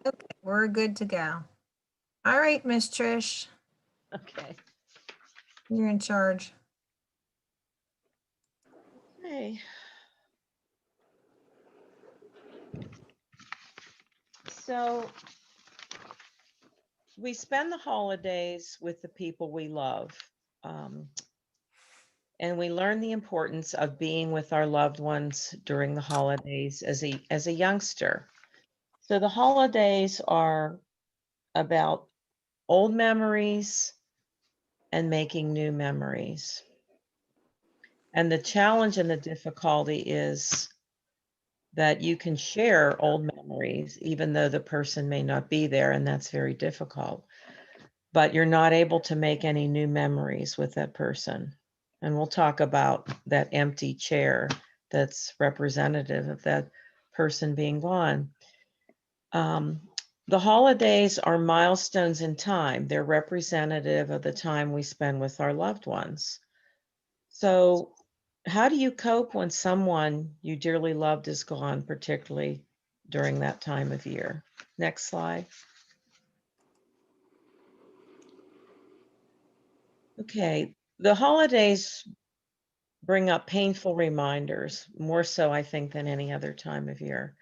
Okay, we're good to go. All right, Miss Trish, Okay. you're in charge. Okay. So we spend the holidays with the people we love. Um, and we learn the importance of being with our loved ones during the holidays as a youngster. So the holidays are about old memories and making new memories. And the challenge and the difficulty is that you can share old memories, even though the person may not be there, and that's very difficult. But you're not able to make any new memories with that person. And we'll talk about that empty chair that's representative of that person being gone. Um, the holidays are milestones in time. They're representative of the time we spend with our loved ones. So, how do you cope when someone you dearly loved is gone, particularly during that time of year? Next slide. Okay, the holidays bring up painful reminders, more so, I think, than any other time of year.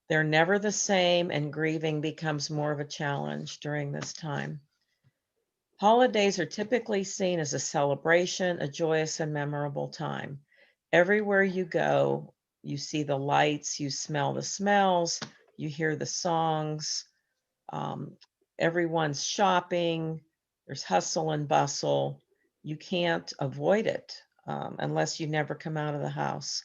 They're never the same, and grieving becomes more of a challenge during this time. Holidays are typically seen as a celebration, a joyous and memorable time. Everywhere you go, you see the lights, you smell the smells, you hear the songs, um, everyone's shopping, there's hustle and bustle. You can't avoid it unless you never come out of the house.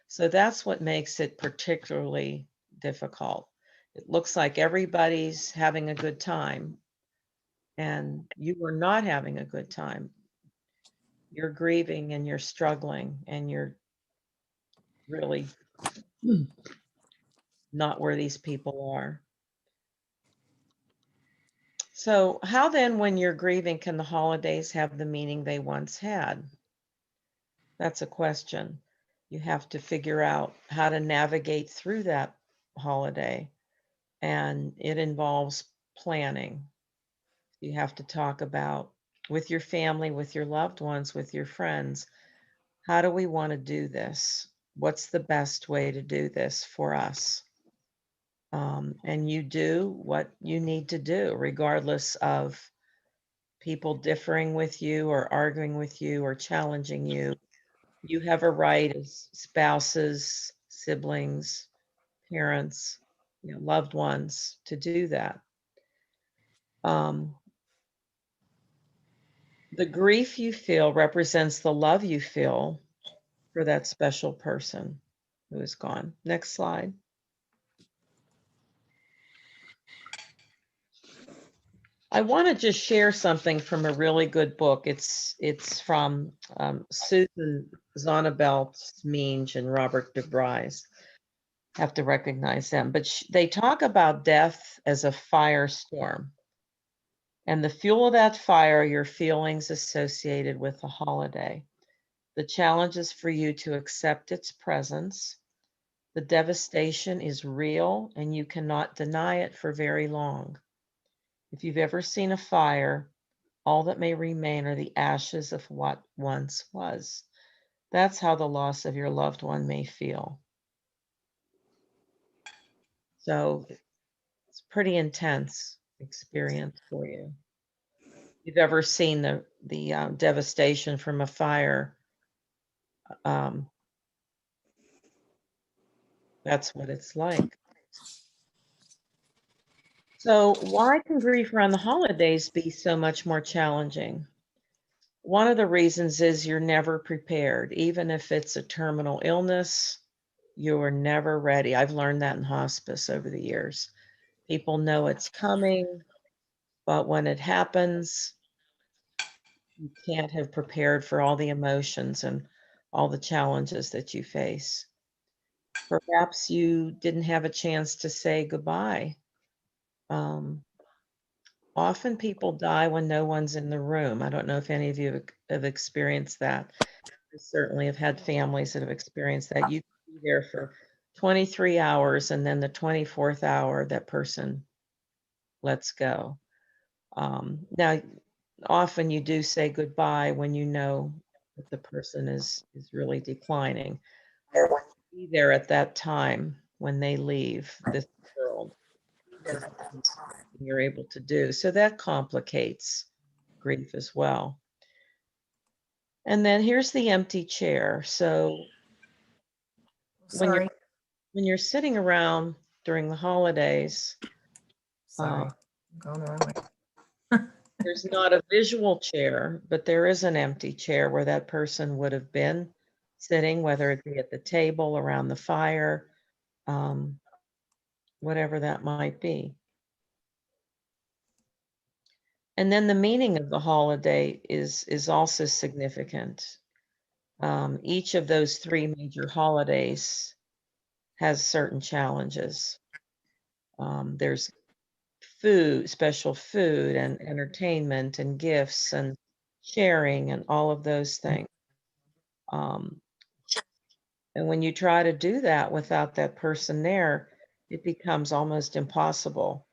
So that's what makes it particularly difficult. It looks like everybody's having a good time, and you are not having a good time. You're grieving and you're struggling and you're really not where these people are. So, how then, when you're grieving, can the holidays have the meaning they once had? That's a question. You have to figure out how to navigate through that holiday, and it involves planning. You have to talk about with your family, with your loved ones, with your friends, how do we want to do this? What's the best way to do this for us? And you do what you need to do, regardless of people differing with you or arguing with you or challenging you. You have a right as spouses, siblings, parents, loved ones to do that. Um, the grief you feel represents the love you feel for that special person who is gone. Next slide. I want to just share something from a really good book. It's from Susan Zonnebelt Minge and Robert DeBrise. Have to recognize them, but they talk about death as a firestorm, and the fuel of that fire, your feelings associated with the holiday. The challenge is for you to accept its presence. The devastation is real, and you cannot deny it for very long. If you've ever seen a fire, all that may remain are the ashes of what once was. That's how the loss of your loved one may feel. So it's pretty intense experience for you. You've ever seen the devastation from a fire, um, that's what it's like. So why can grief around the holidays be so much more challenging? One of the reasons is you're never prepared, even if it's a terminal illness. You are never ready. I've learned that in hospice over the years. People know it's coming, but when it happens, you can't have prepared for all the emotions and all the challenges that you face. Perhaps you didn't have a chance to say goodbye. Um, Often people die when no one's in the room. I don't know if any of you have experienced that. I certainly have had families that have experienced that. You could be there for 23 hours, and then the 24th hour, that person lets go. Now, often you do say goodbye when you know that the person is really declining. Be there at that time when they leave this world. It's something you're able to do. So that complicates grief as well. And then here's the empty chair. So when you're Sorry, when you're sitting around during the holidays, sorry. I'm going the wrong way. there's not a visual chair, but there is an empty chair where that person would have been sitting, whether it be at the table, around the fire, um, whatever that might be. And then the meaning of the holiday is also significant. Each of those three major holidays has certain challenges. There's food, special food and entertainment and gifts and sharing and all of those things. Um, and when you try to do that without that person there, it becomes almost impossible.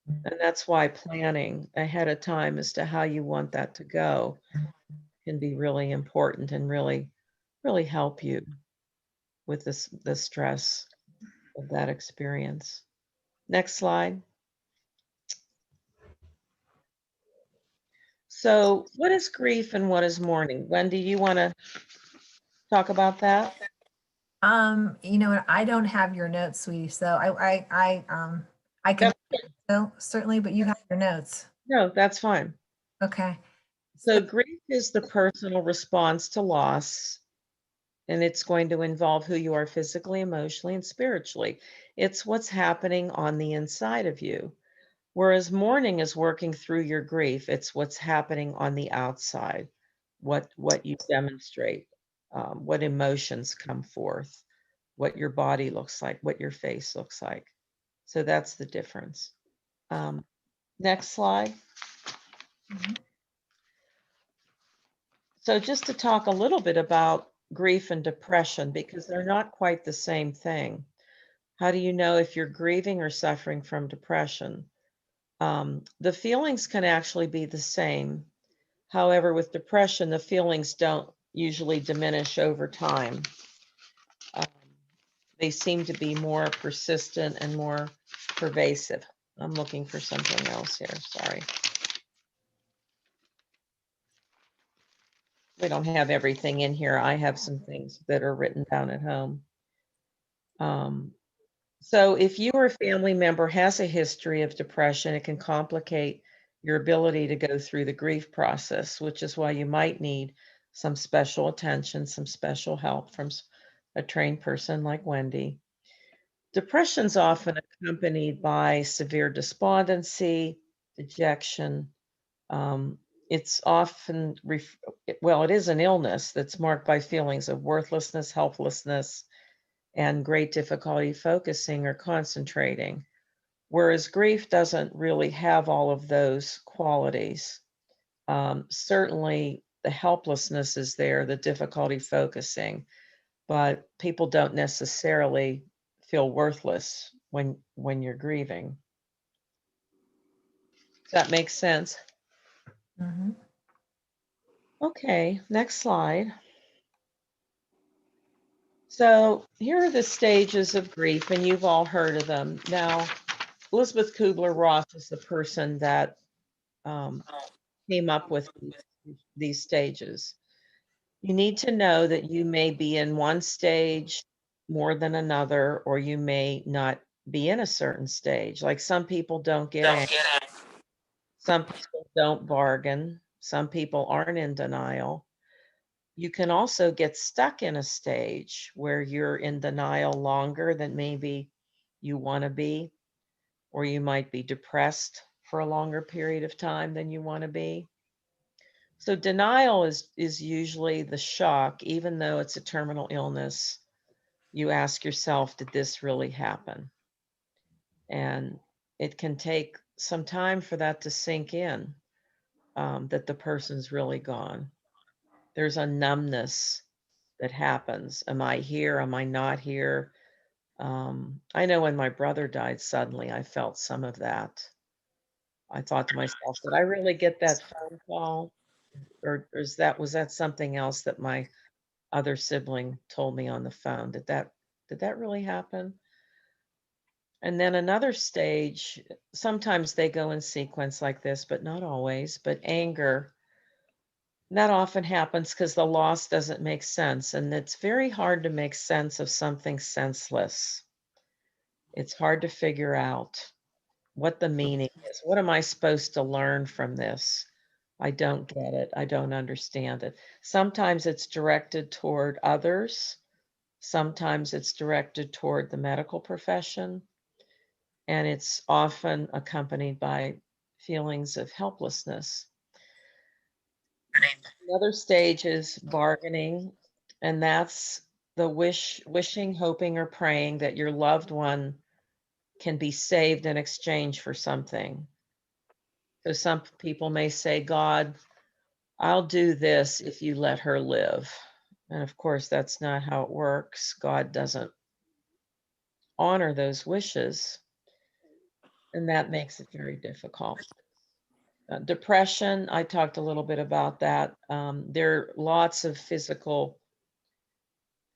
And that's why planning ahead of time as to how you want that to go can be really important and really help you with the stress of that experience. Next slide. So, what is grief and what is mourning? Wendy, you want to talk about that? You know what? I don't have your notes, sweetie. So I can so certainly, but you have your notes. No, that's fine. Okay. So, grief is the personal response to loss, and it's going to involve who you are physically, emotionally, and spiritually. It's what's happening on the inside of you. Whereas mourning is working through your grief, it's what's happening on the outside, what you demonstrate, what emotions come forth, what your body looks like, what your face looks like. So that's the difference. Um, Next slide. Mhm. So just to talk a little bit about grief and depression, because they're not quite the same thing. How do you know if you're grieving or suffering from depression? The feelings can actually be the same. However, with depression, the feelings don't usually diminish over time. Um, they seem to be more persistent and more pervasive. I'm looking for something else here. Sorry. We don't have everything in here. I have some things that are written down at home. Um, so if you or a family member has a history of depression, it can complicate your ability to go through the grief process, which is why you might need some special attention, some special help from a trained person like Wendy. Depression is often accompanied by severe despondency, dejection. Um, it's often, well, it is an illness that's marked by feelings of worthlessness, helplessness, and great difficulty focusing or concentrating. Whereas grief doesn't really have all of those qualities. Certainly, the helplessness is there, the difficulty focusing, but people don't necessarily feel worthless when you're grieving. Does that make sense? Mhm. Okay, next slide. So here are the stages of grief, and you've all heard of them. Now, Elizabeth Kubler-Ross is the person that um, came up with these stages. You need to know that you may be in one stage more than another, or you may not be in a certain stage. Like some people don't get angry, some people don't bargain, some people aren't in denial. You can also get stuck in a stage where you're in denial longer than maybe you want to be, or you might be depressed for a longer period of time than you want to be. So denial is usually the shock, even though it's a terminal illness. You ask yourself, did this really happen? And it can take some time for that to sink in, that the person's really gone. There's a numbness that happens. Am I here? Am I not here? I know when my brother died suddenly, I felt some of that. I thought to myself, did I really get that phone call? Or was that something else that my other sibling told me on the phone? Did that really happen? And then another stage, sometimes they go in sequence like this, but not always. But anger, that often happens because the loss doesn't make sense. And it's very hard to make sense of something senseless. It's hard to figure out what the meaning is. What am I supposed to learn from this? I don't get it. I don't understand it. Sometimes it's directed toward others. Sometimes it's directed toward the medical profession. And it's often accompanied by feelings of helplessness. Another stage is bargaining, and that's the wishing, hoping, or praying that your loved one can be saved in exchange for something. So some people may say, God, I'll do this if you let her live. And of course, that's not how it works. God doesn't honor those wishes, and that makes it very difficult. Depression, I talked a little bit about that. There are lots of physical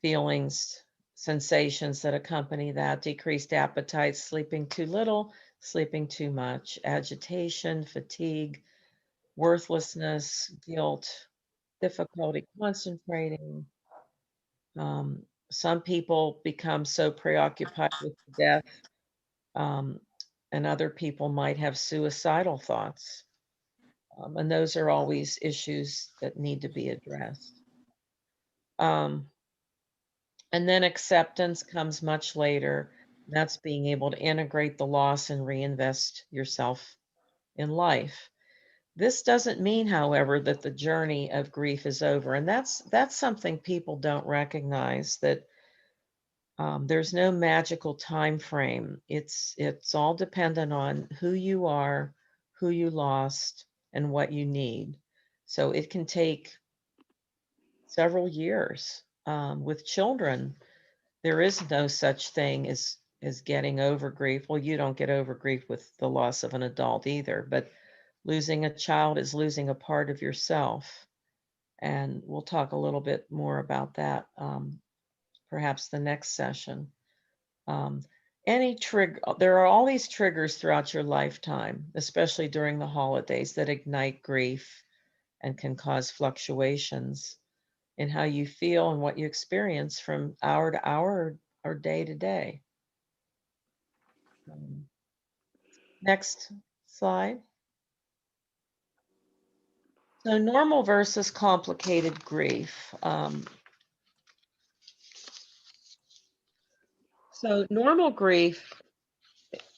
feelings, sensations that accompany that: decreased appetite, sleeping too little, sleeping too much, agitation, fatigue, worthlessness, guilt, difficulty concentrating. Some people become so preoccupied with death, um, and other people might have suicidal thoughts. And those are always issues that need to be addressed. Um, and then acceptance comes much later. That's being able to integrate the loss and reinvest yourself in life. This doesn't mean, however, that the journey of grief is over. And that's something people don't recognize, that there's no magical time frame. It's all dependent on who you are, who you lost, and what you need. So it can take several years. With children, there is no such thing as getting over grief. Well, you don't get over grief with the loss of an adult either, but losing a child is losing a part of yourself. And we'll talk a little bit more about that, perhaps the next session. Um, any trigger, there are all these triggers throughout your lifetime, especially during the holidays, that ignite grief and can cause fluctuations in how you feel and what you experience from hour to hour or day to day. Um, Next slide. So, normal versus complicated grief. So, normal grief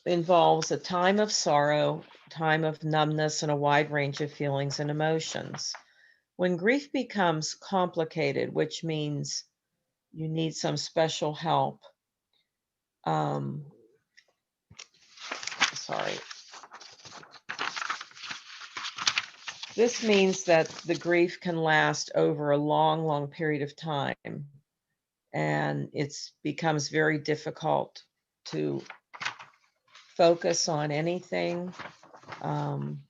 involves a time of sorrow, time of numbness, and a wide range of feelings and emotions. When grief becomes complicated, which means you need some special help, um, sorry, this means that the grief can last over a long, long period of time, and it becomes very difficult to focus on anything, um,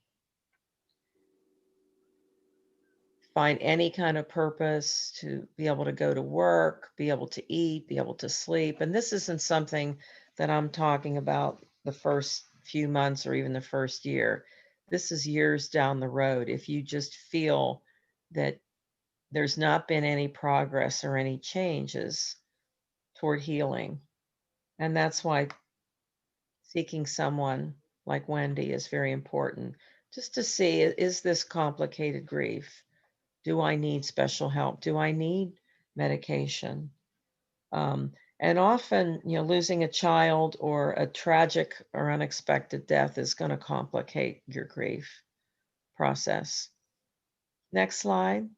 find any kind of purpose, to be able to go to work, be able to eat, be able to sleep. And this isn't something that I'm talking about the first few months or even the first year. This is years down the road. If you just feel that there's not been any progress or any changes toward healing. And that's why seeking someone like Wendy is very important, just to see, is this complicated grief? Do I need special help? Do I need medication? And often, losing a child or a tragic or unexpected death is going to complicate your grief process. Next slide.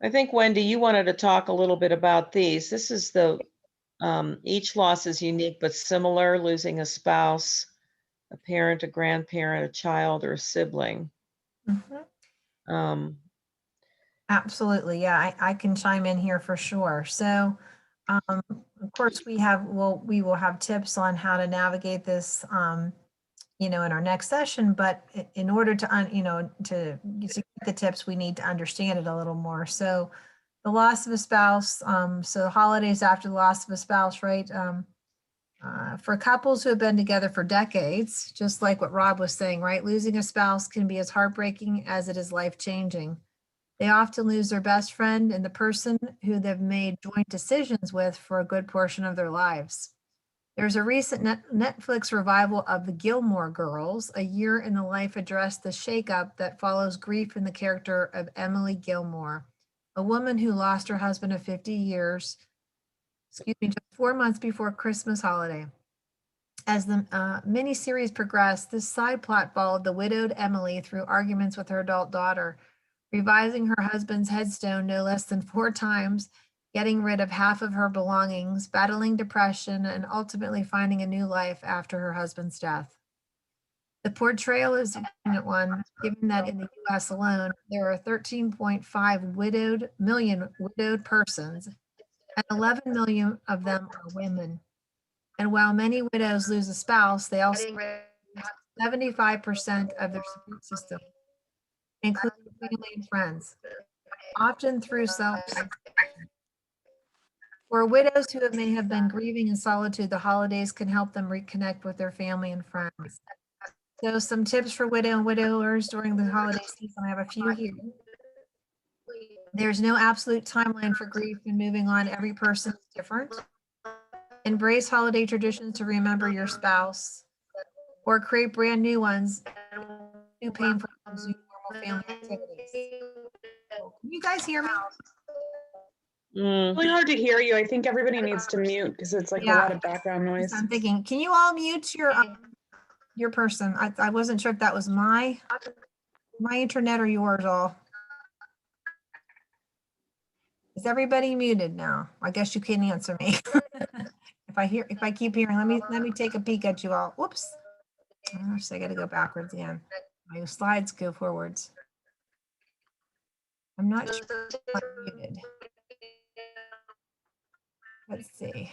I think, Wendy, you wanted to talk a little bit about these. This is each loss is unique but similar: losing a spouse, a parent, a grandparent, a child, or a sibling. Mhm. Um, Absolutely. Yeah, I can chime in here for sure. So, of course, we will have tips on how to navigate this, in our next session, but in order to, to get the tips, we need to understand it a little more. So the loss of a spouse, so the holidays after the loss of a spouse, right? For couples who have been together for decades, just like what Rob was saying, right? Losing a spouse can be as heartbreaking as it is life-changing. They often lose their best friend and the person who they've made joint decisions with for a good portion of their lives. There's a recent Netflix revival of The Gilmore Girls. A Year in the Life addressed the shakeup that follows grief in the character of Emily Gilmore, a woman who lost her husband of 50 years, just 4 months before Christmas holiday. As the miniseries progressed, this side plot followed the widowed Emily through arguments with her adult daughter, revising her husband's headstone no less than 4 times, getting rid of half of her belongings, battling depression, and ultimately finding a new life after her husband's death. The portrayal is a poignant one, given that in the US alone, there are 13.5 million widowed persons, and 11 million of them are women. And while many widows lose a spouse, they also lose 75% of their support system, including family and friends, often through self. For widows who may have been grieving in solitude, the holidays can help them reconnect with their family and friends. So some tips for widow and widowers during the holiday season. I have a few here. There's no absolute timeline for grief and moving on. Every person is different. Embrace holiday traditions to remember your spouse or create brand new ones too painful to resume normal family activities. Can you guys hear me? Really hard to hear you. I think everybody needs to mute because it's like a lot of background noise. I'm thinking, can you all mute your person? I wasn't sure if that was my internet or yours all. Is everybody muted now? I guess you can answer me. If I keep hearing, let me take a peek at you all. Whoops. Oh, so I got to go backwards again. My slides go forwards. I'm not sure if I'm muted. Let's see.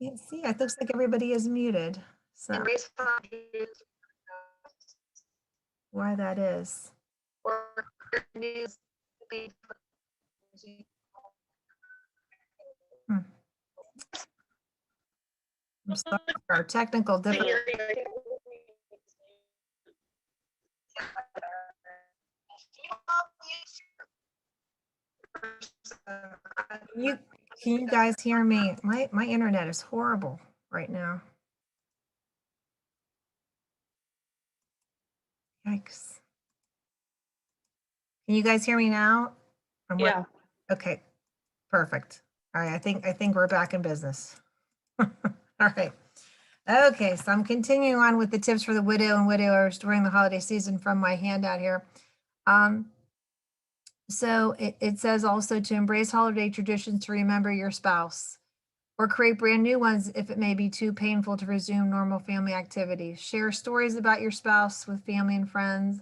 Can't see. It looks like everybody is muted. So why that is. I'm sorry for our technical difficulties. Can you guys hear me? My internet is horrible right now. Yikes. Can you guys hear me now? Yeah. Okay, perfect. All right, I think we're back in business. All right. Okay, so I'm continuing on with the tips for the widow and widowers during the holiday season from my handout here. So it says also to embrace holiday traditions to remember your spouse, or create brand new ones if it may be too painful to resume normal family activities. Share stories about your spouse with family and friends.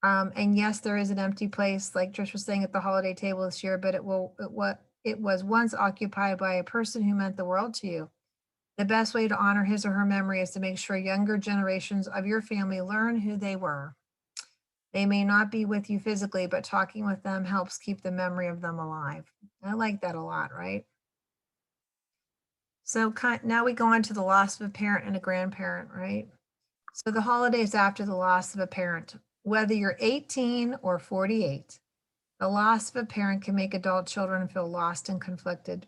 And yes, there is an empty place, like Trish was saying, at the holiday table this year, but it was once occupied by a person who meant the world to you. The best way to honor his or her memory is to make sure younger generations of your family learn who they were. They may not be with you physically, but talking with them helps keep the memory of them alive. I like that a lot, right? So now we go on to the loss of a parent and a grandparent, right? So the holidays after the loss of a parent, whether you're 18 or 48, the loss of a parent can make adult children feel lost and conflicted.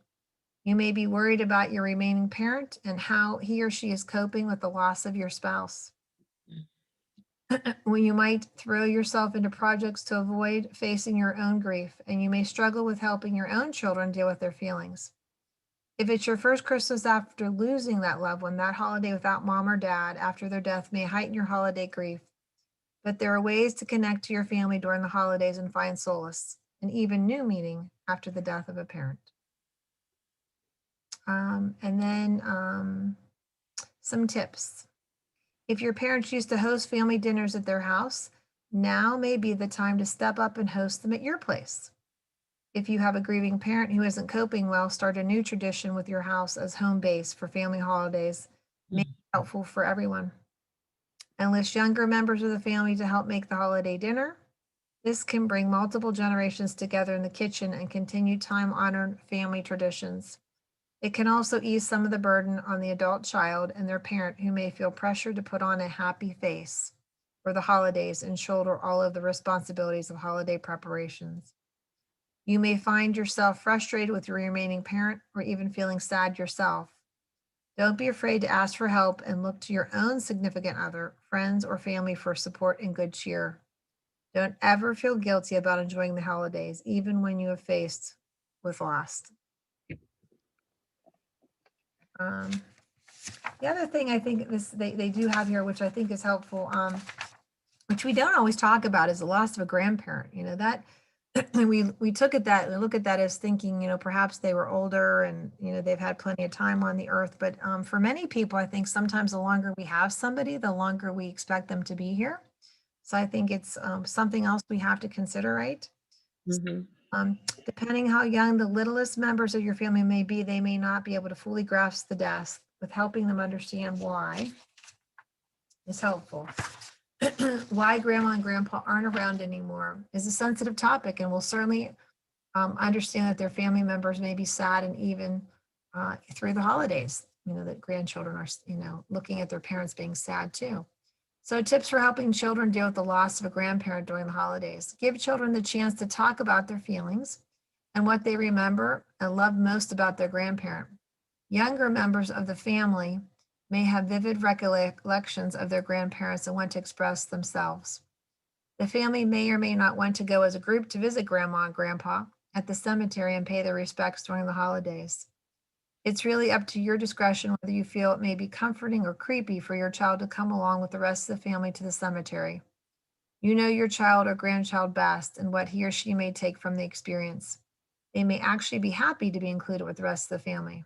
You may be worried about your remaining parent and how he or she is coping with the loss of your spouse. When you might throw yourself into projects to avoid facing your own grief, and you may struggle with helping your own children deal with their feelings. If it's your first Christmas after losing that loved one, that holiday without mom or dad after their death may heighten your holiday grief. But there are ways to connect to your family during the holidays and find solace, and even new meaning after the death of a parent. And then Some tips. If your parents used to host family dinners at their house, now may be the time to step up and host them at your place. If you have a grieving parent who isn't coping well, start a new tradition with your house as home base for family holidays. May be helpful for everyone. Enlist younger members of the family to help make the holiday dinner. This can bring multiple generations together in the kitchen and continue time-honored family traditions. It can also ease some of the burden on the adult child and their parent who may feel pressured to put on a happy face for the holidays and shoulder all of the responsibilities of holiday preparations. You may find yourself frustrated with your remaining parent or even feeling sad yourself. Don't be afraid to ask for help and look to your own significant other, friends, or family for support and good cheer. Don't ever feel guilty about enjoying the holidays, even when you have faced with loss. The other thing I think they do have here, which I think is helpful, which we don't always talk about, is the loss of a grandparent. You know, that we look at that as thinking, you know, perhaps they were older and, you know, they've had plenty of time on the earth. But for many people, I think sometimes the longer we have somebody, the longer we expect them to be here. So I think it's something else we have to consider, right? Depending how young the littlest members of your family may be, they may not be able to fully grasp the death. With helping them understand why is helpful. Why grandma and grandpa aren't around anymore is a sensitive topic, and we'll certainly understand that their family members may be sad, and even through the holidays, you know, that grandchildren are, you know, looking at their parents being sad too. So tips for helping children deal with the loss of a grandparent during the holidays. Give children the chance to talk about their feelings and what they remember and love most about their grandparent. Younger members of the family may have vivid recollections of their grandparents and want to express themselves. The family may or may not want to go as a group to visit grandma and grandpa at the cemetery and pay their respects during the holidays. It's really up to your discretion whether you feel it may be comforting or creepy for your child to come along with the rest of the family to the cemetery. You know your child or grandchild best and what he or she may take from the experience. They may actually be happy to be included with the rest of the family.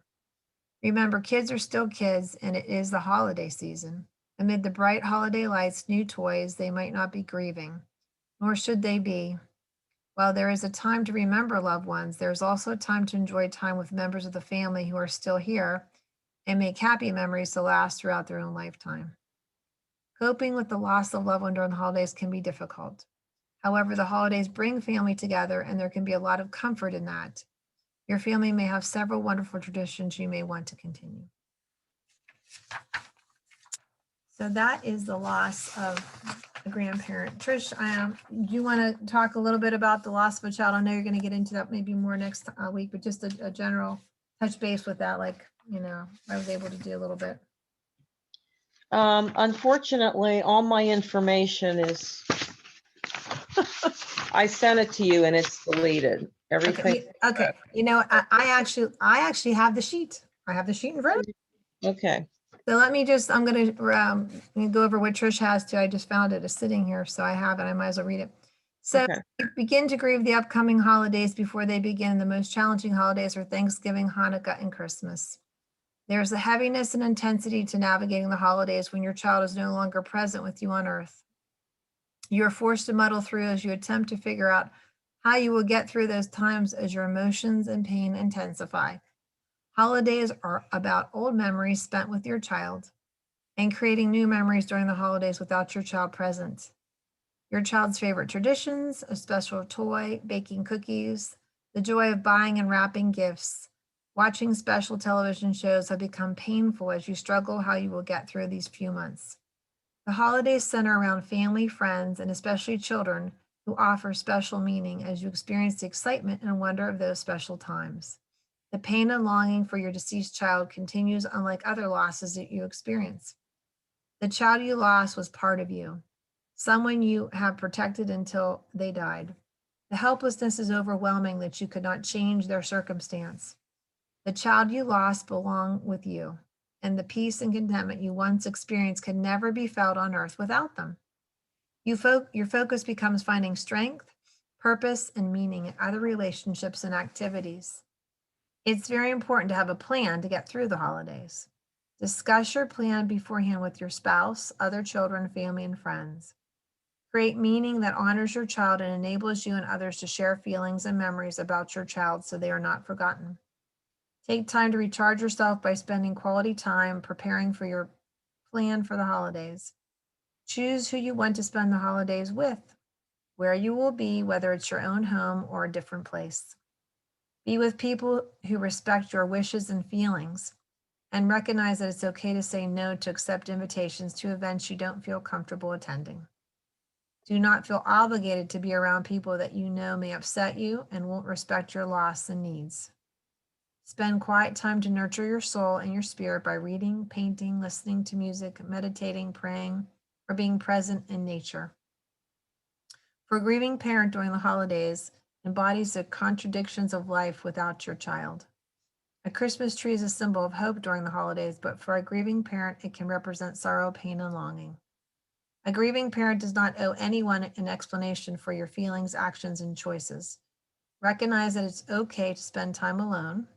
Remember, kids are still kids, and it is the holiday season. Amid the bright holiday lights, new toys, they might not be grieving, nor should they be. While there is a time to remember loved ones, there is also a time to enjoy time with members of the family who are still here and make happy memories to last throughout their own lifetime. Coping with the loss of loved one during the holidays can be difficult. However, the holidays bring family together, and there can be a lot of comfort in that. Your family may have several wonderful traditions you may want to continue. So that is the loss of a grandparent. Trish, do you want to talk a little bit about the loss of a child? I know you're going to get into that maybe more next week, but just a general touch base with that, like, you know, I was able to do a little bit. Unfortunately, all my information is, I sent it to you and it's deleted. Everything. Okay. You know, I actually have the sheet. I have the sheet in front of me. Okay. So let me just, I'm going to go over what Trish has too. I just found it is sitting here, so I have it. I might as well read it. So begin to grieve the upcoming holidays before they begin. The most challenging holidays are Thanksgiving, Hanukkah, and Christmas. There's a heaviness and intensity to navigating the holidays when your child is no longer present with you on earth. You are forced to muddle through as you attempt to figure out how you will get through those times as your emotions and pain intensify. Holidays are about old memories spent with your child and creating new memories during the holidays without your child present. Your child's favorite traditions, a special toy, baking cookies, the joy of buying and wrapping gifts, watching special television shows have become painful as you struggle how you will get through these few months. The holidays center around family, friends, and especially children who offer special meaning as you experience the excitement and wonder of those special times. The pain and longing for your deceased child continues, unlike other losses that you experience. The child you lost was part of you, someone you have protected until they died. The helplessness is overwhelming that you could not change their circumstance. The child you lost belonged with you, and the peace and contentment you once experienced can never be felt on earth without them. Your focus becomes finding strength, purpose, and meaning in other relationships and activities. It's very important to have a plan to get through the holidays. Discuss your plan beforehand with your spouse, other children, family, and friends. Create meaning that honors your child and enables you and others to share feelings and memories about your child so they are not forgotten. Take time to recharge yourself by spending quality time preparing for your plan for the holidays. Choose who you want to spend the holidays with, where you will be, whether it's your own home or a different place. Be with people who respect your wishes and feelings, and recognize that it's okay to say no to accept invitations to events you don't feel comfortable attending. Do not feel obligated to be around people that you know may upset you and won't respect your loss and needs. Spend quiet time to nurture your soul and your spirit by reading, painting, listening to music, meditating, praying, or being present in nature. For a grieving parent during the holidays embodies the contradictions of life without your child. A Christmas tree is a symbol of hope during the holidays, but for a grieving parent, it can represent sorrow, pain, and longing. A grieving parent does not owe anyone an explanation for your feelings, actions, and choices. Recognize that it's okay to spend time alone,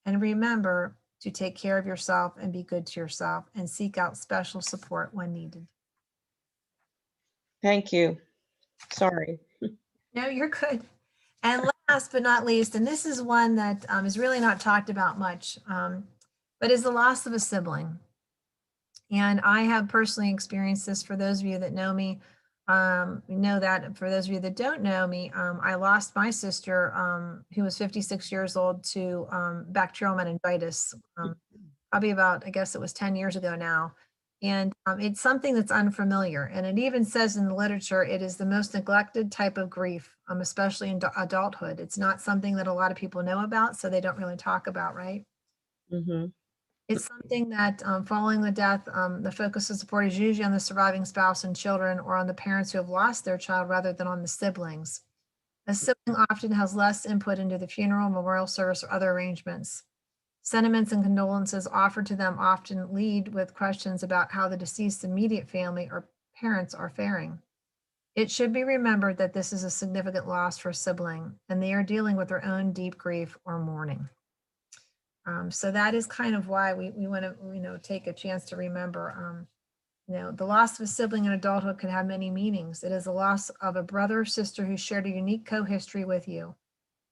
and remember to take care of yourself and be good to yourself and seek out special support when needed. Thank you. Sorry. No, you're good. And last but not least, and this is one that is really not talked about much, but is the loss of a sibling. And I have personally experienced this. For those of you that know me, know that. For those of you that don't know me, I lost my sister, who was 56 years old, to bacterial meningitis, probably about, I guess it was 10 years ago now. And it's something that's unfamiliar. And it even says in the literature, it is the most neglected type of grief, especially in adulthood. It's not something that a lot of people know about, so they don't really talk about, right? Mm-hmm. It's something that following the death, the focus of support is usually on the surviving spouse and children or on the parents who have lost their child rather than on the siblings. A sibling often has less input into the funeral, memorial service, or other arrangements. Sentiments and condolences offered to them often lead with questions about how the deceased's immediate family or parents are faring. It should be remembered that this is a significant loss for a sibling, and they are dealing with their own deep grief or mourning. So that is kind of why we want to, take a chance to remember, the loss of a sibling in adulthood can have many meanings. It is the loss of a brother or sister who shared a unique co-history with you.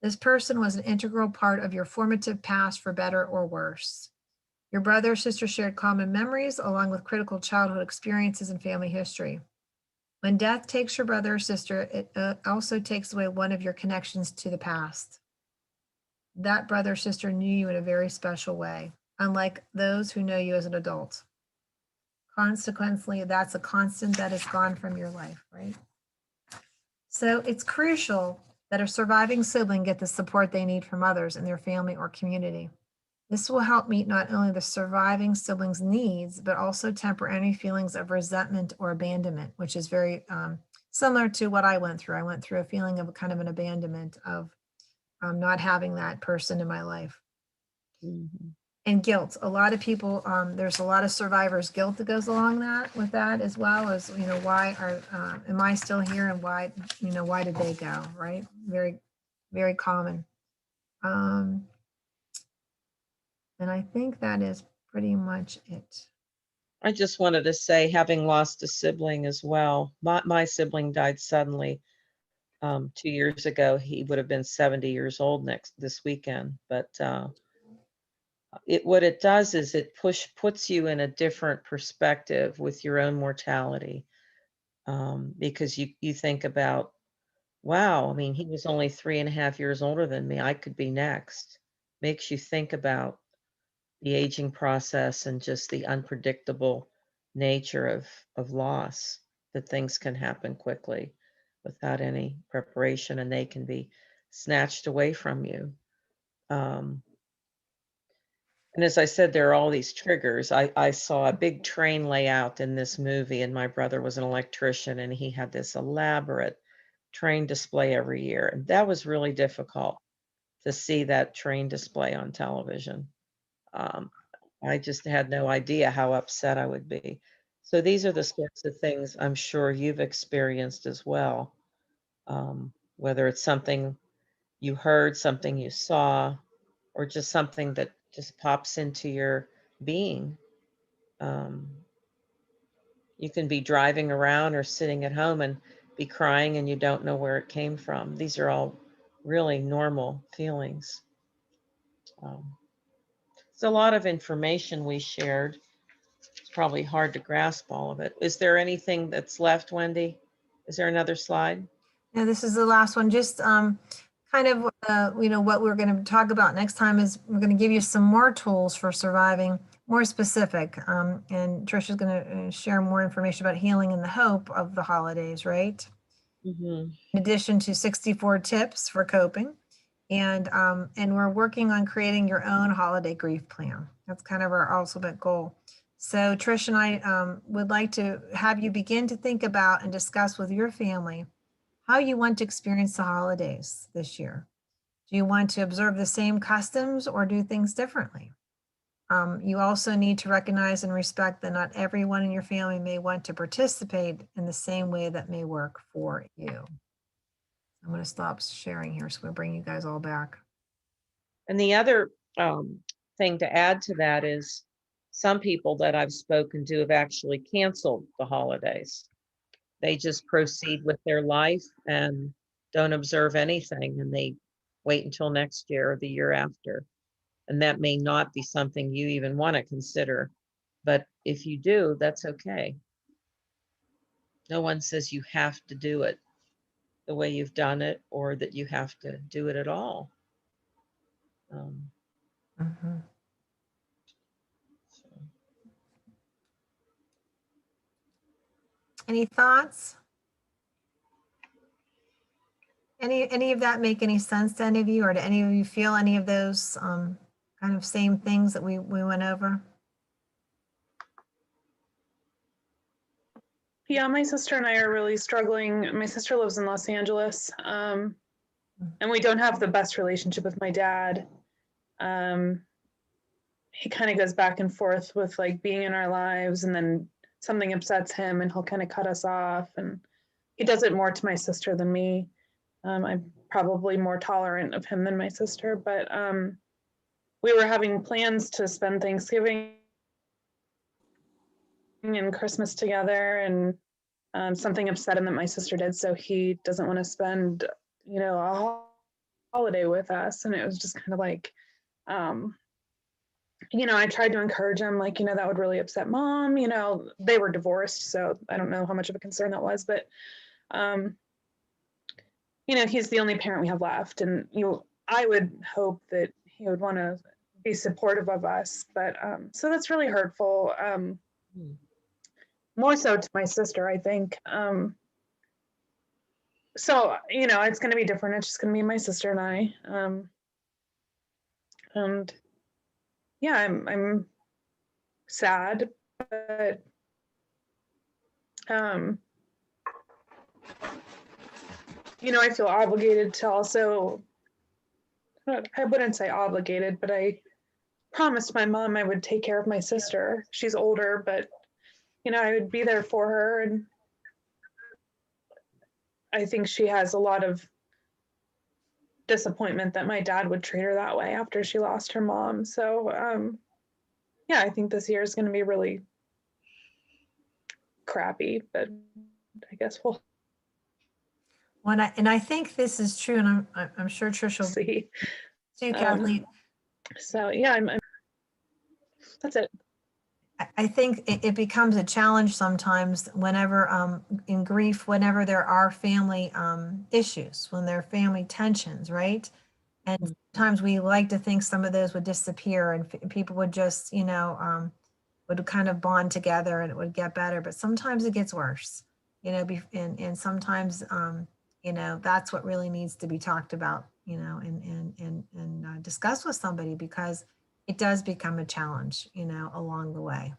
This person was an integral part of your formative past, for better or worse. Your brother or sister shared common memories along with critical childhood experiences and family history. When death takes your brother or sister, it also takes away one of your connections to the past. That brother or sister knew you in a very special way, unlike those who know you as an adult. Consequently, that's a constant that is gone from your life, right? So it's crucial that a surviving sibling get the support they need from others in their family or community. This will help meet not only the surviving sibling's needs, but also temper any feelings of resentment or abandonment, which is very similar to what I went through. I went through a feeling of kind of an abandonment of not having that person in my life. Mm-hmm. And guilt. A lot of people, there's a lot of survivors' guilt that goes along with that, as well as, why am I still here, and why did they go, right? Very, very common. And I think that is pretty much it. I just wanted to say, having lost a sibling as well, my sibling died suddenly 2 years ago. He would have been 70 years old this weekend. But what it does is it puts you in a different perspective with your own mortality, because you think about, wow, I mean, he was only 3.5 years older than me. I could be next. Makes you think about the aging process and just the unpredictable nature of loss, that things can happen quickly without any preparation, and they can be snatched away from you. And as I said, there are all these triggers. I saw a big train layout in this movie, and my brother was an electrician, and he had this elaborate train display every year. And that was really difficult to see that train display on television. Um, I just had no idea how upset I would be. So these are the sorts of things I'm sure you've experienced as well. Whether it's something you heard, something you saw, or just something that just pops into your being. You can be driving around or sitting at home and be crying and you don't know where it came from. These are all really normal feelings. It's a lot of information we shared. It's probably hard to grasp all of it. Is there anything that's left, Wendy? Is there another slide? Yeah, this is the last one. Just kind of, what we're going to talk about next time is we're going to give you some more tools for surviving, more specific. And Trisha's going to share more information about healing and the hope of the holidays, right? Mm-hmm. In addition to 64 tips for coping. And we're working on creating your own holiday grief plan. That's kind of our ultimate goal. So Trish and I would like to have you begin to think about and discuss with your family how you want to experience the holidays this year. Do you want to observe the same customs or do things differently? You also need to recognize and respect that not everyone in your family may want to participate in the same way that may work for you. I'm going to stop sharing here so we'll bring you guys all back. And the other thing to add to that is some people that I've spoken to have actually canceled the holidays. They just proceed with their life and don't observe anything, and they wait until next year or the year after. And that may not be something you even want to consider. But if you do, that's okay. No one says you have to do it the way you've done it or that you have to do it at all. Mhm. So. Any thoughts? Any of that make any sense to any of you, or do any of you feel any of those kind of same things that we went over? Yeah, my sister and I are really struggling. My sister lives in Los Angeles, and we don't have the best relationship with my dad. He kind of goes back and forth with like being in our lives, and then something upsets him and he'll kind of cut us off. And he does it more to my sister than me. I'm probably more tolerant of him than my sister, but we were having plans to spend Thanksgiving and Christmas together, and something upset him that my sister did, so he doesn't want to spend, a holiday with us. And it was just kind of like, I tried to encourage him, like, that would really upset mom. They were divorced, so I don't know how much of a concern that was, but he's the only parent we have left, and I would hope that he would want to be supportive of us, but so that's really hurtful. More so to my sister, I think. So it's going to be different. It's just going to be my sister and I. And yeah, I'm sad, but I feel obligated to also. I wouldn't say obligated, but I promised my mom I would take care of my sister. She's older, but I would be there for her, and I think she has a lot of disappointment that my dad would treat her that way after she lost her mom. So yeah, I think this year is going to be really crappy, but I guess we'll And I think this is true, and I'm sure Trish will see. too, Kathleen. So yeah, I'm that's it. I think it becomes a challenge sometimes whenever in grief, whenever there are family issues, when there are family tensions, right? And sometimes we like to think some of those would disappear and people would just, would kind of bond together and it would get better. But sometimes it gets worse, and sometimes, that's what really needs to be talked about, and discussed with somebody, because it does become a challenge, along the way.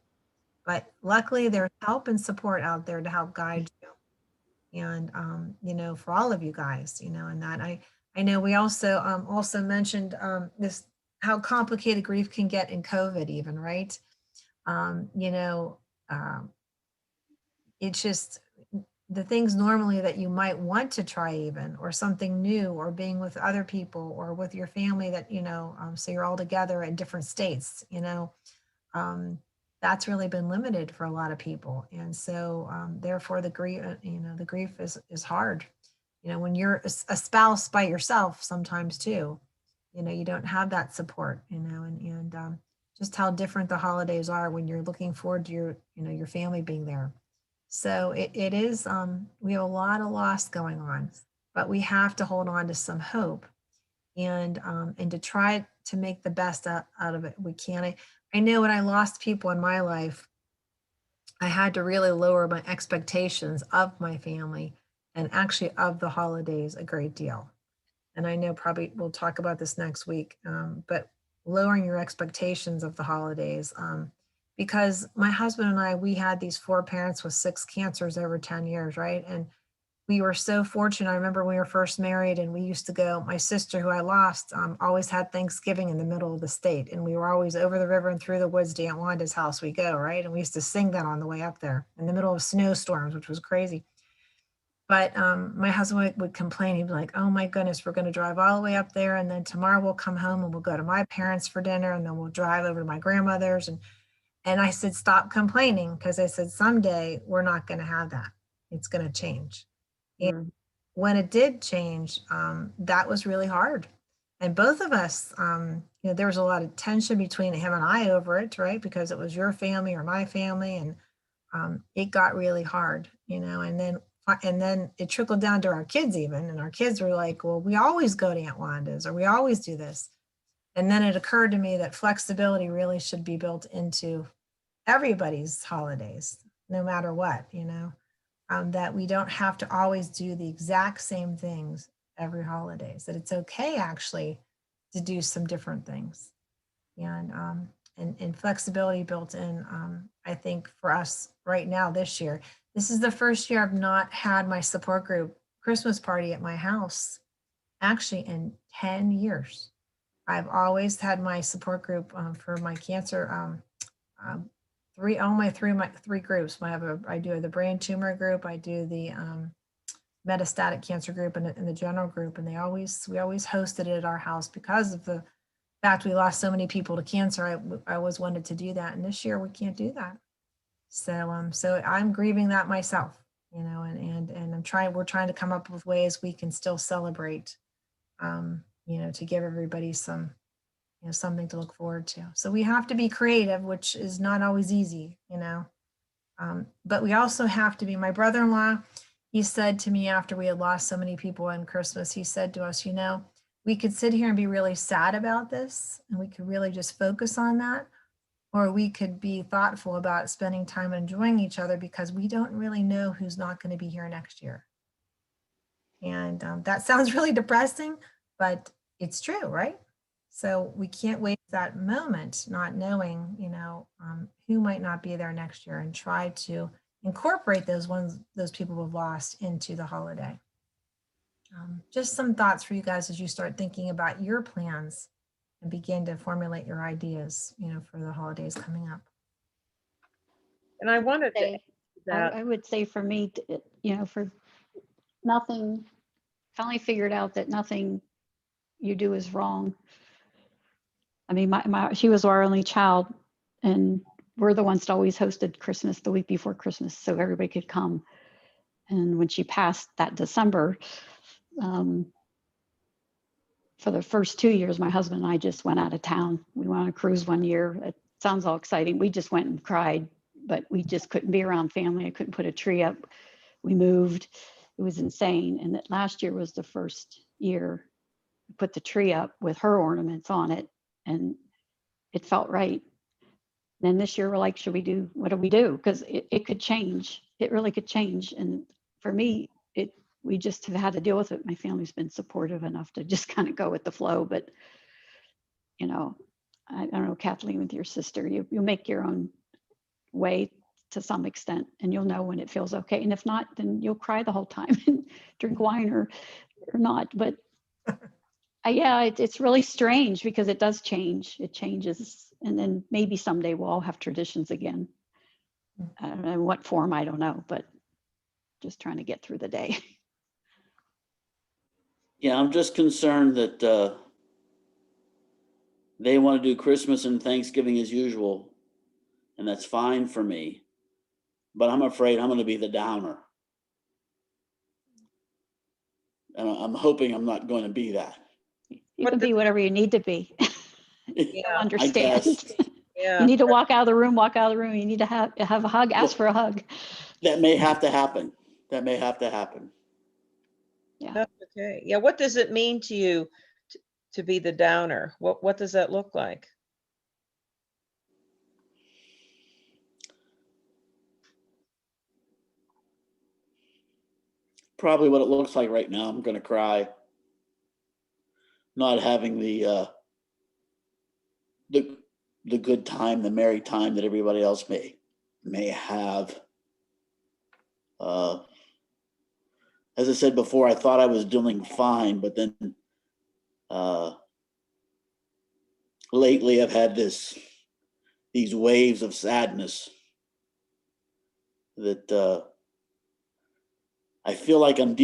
But luckily there's help and support out there to help guide you. And, for all of you guys, and that I know we also mentioned this, how complicated grief can get in COVID even, right? It's just the things normally that you might want to try even, or something new, or being with other people or with your family that, so you're all together in different states, um, that's really been limited for a lot of people. And so therefore the grief, the grief is hard. When you're a spouse by yourself sometimes too, you don't have that support, and just how different the holidays are when you're looking forward to your family being there. So it is, we have a lot of loss going on, but we have to hold on to some hope and to try to make the best out of it we can. I know when I lost people in my life, I had to really lower my expectations of my family and actually of the holidays a great deal. And I know probably we'll talk about this next week, but lowering your expectations of the holidays. Because my husband and I, we had these four parents with 6 cancers over 10 years, right? And we were so fortunate. I remember when we were first married and we used to go, my sister who I lost always had Thanksgiving in the middle of the state. And we were always over the river and through the woods to Aunt Wanda's house we go, right? And we used to sing that on the way up there in the middle of snowstorms, which was crazy. But my husband would complain. He'd be like, oh my goodness, we're going to drive all the way up there. And then tomorrow we'll come home and we'll go to my parents for dinner. And then we'll drive over to my grandmother's. And I said, stop complaining. Because I said, someday we're not going to have that. It's going to change. And when it did change, that was really hard. And both of us, there was a lot of tension between him and I over it, right? Because it was your family or my family. And it got really hard, and then it trickled down to our kids even. And our kids were like, well, we always go to Aunt Wanda's or we always do this. And then it occurred to me that flexibility really should be built into everybody's holidays, no matter what, that we don't have to always do the exact same things every holidays, that it's okay actually to do some different things. And flexibility built in, I think for us right now this year, this is the first year I've not had my support group Christmas party at my house actually in 10 years. I've always had my support group for my cancer, three groups. I do the brain tumor group, I do the metastatic cancer group, and the general group, and we always hosted it at our house because of the fact we lost so many people to cancer. I always wanted to do that, and this year we can't do that. So I'm grieving that myself, and we're trying to come up with ways we can still celebrate, to give everybody some, something to look forward to. So we have to be creative, which is not always easy, but we also have to be. My brother-in-law, he said to me after we had lost so many people on Christmas, he said to us, we could sit here and be really sad about this, and we could really just focus on that, or we could be thoughtful about spending time enjoying each other because we don't really know who's not going to be here next year. And that sounds really depressing, but it's true, right? So we can't waste that moment not knowing, who might not be there next year, and try to incorporate those people we've lost into the holiday. Just some thoughts for you guys as you start thinking about your plans and begin to formulate your ideas, for the holidays coming up. And I wanted to add that I would say for me, for nothing, finally figured out that nothing you do is wrong. I mean, she was our only child, and we're the ones that always hosted Christmas the week before Christmas so everybody could come. And when she passed that December, for the first 2 years, my husband and I just went out of town. We went on a cruise one year. It sounds all exciting. We just went and cried, but we just couldn't be around family. I couldn't put a tree up. We moved. It was insane. And that last year was the first year we put the tree up with her ornaments on it, and it felt right. Then this year we're like, what do we do? Because it could change. It really could change. And for me, we just have had to deal with it. My family's been supportive enough to just kind of go with the flow. But, I don't know, Kathleen, with your sister, you make your own way to some extent, and you'll know when it feels okay. And if not, then you'll cry the whole time and drink wine or not. But it's really strange because it does change. It changes. And then maybe someday we'll all have traditions again. I don't know in what form, I don't know, but just trying to get through the day. Yeah, I'm just concerned that they want to do Christmas and Thanksgiving as usual. and that's fine for me. But I'm afraid I'm going to be the downer. And I'm hoping I'm not going to be that. You What can the- be whatever you need to be. Yeah, I Understand. guess yeah. You need to walk out of the room, walk out of the room. You need to have a hug, ask for a hug. that may have to happen. That may have to happen. That's okay. Yeah. What does it mean to you to be the downer? What does that look like? Probably what it looks like right now. I'm going to cry. Not having the good time, the merry time that everybody else may have. As I said before, I thought I was doing fine, but then lately I've had these waves of sadness that I feel like I'm